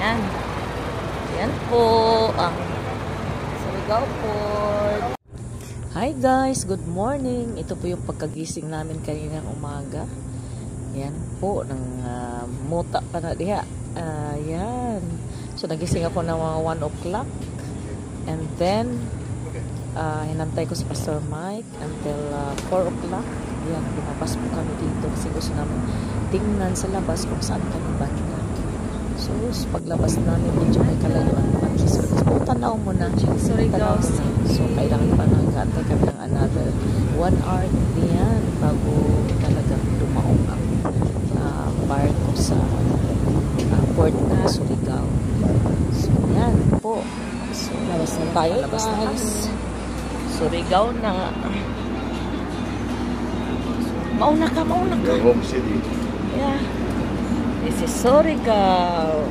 Ayan. Ayan po ang Surigao Port. Hi guys, good morning. Ito po yung pagkagising namin kaninang umaga. Ayan po, ng muta pa na diha. Ayan. So nagising ako ng mga 1 o'clock. And then, hinantay ko si Pastor Mike until 4 o'clock. Ayan, pinabas po kami dito kasi gusto namin tingnan sa labas kung saan kami banda. So, paglabas namin, medyo may kalayuan naman. So, tanaw mo na. Sorry guys. So, kailangan pa nag-antay kami ng another 1 hour diyan bago talagang dumaong ang barko sa port na Surigao. So, yan po. So, labas na tayo guys. Surigao na. Mauna ka. Home city. Yeah. This is Surigao.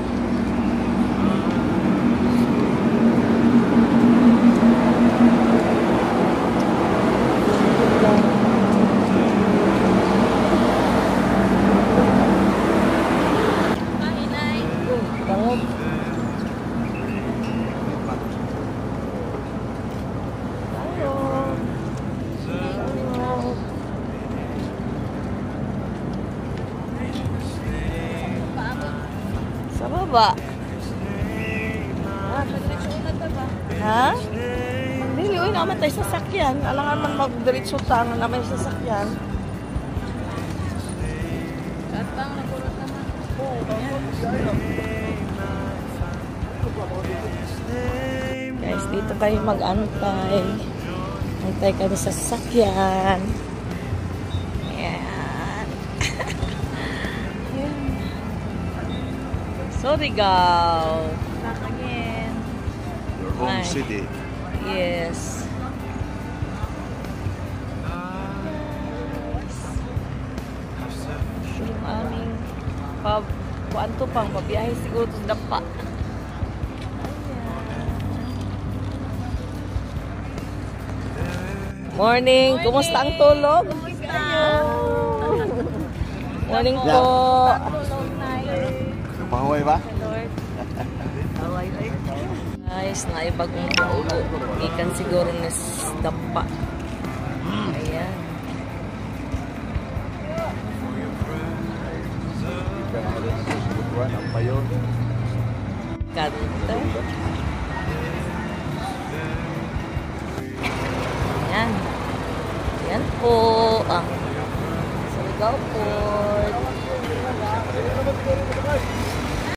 Sa baba. Ha? Dili, uy, naman tayo sasakyan. Alangan man magdiretso tangan na may sasakyan. Katang nakulot naman. Guys, dito tayo mag-antay. Antay kami sa sasakyan. Ayan. Surigao. Back again. Your home city. Yes. Yung aming kuan to pang pabiyahe siguro to sa dapa. Morning. Kumusta ang tulog? Morning po. Mahuay ba? Guys, naibagong paulo. Ikan siguro na dampa. Ayan. Kanta. Ayan. Ayan po ang Surigao Port.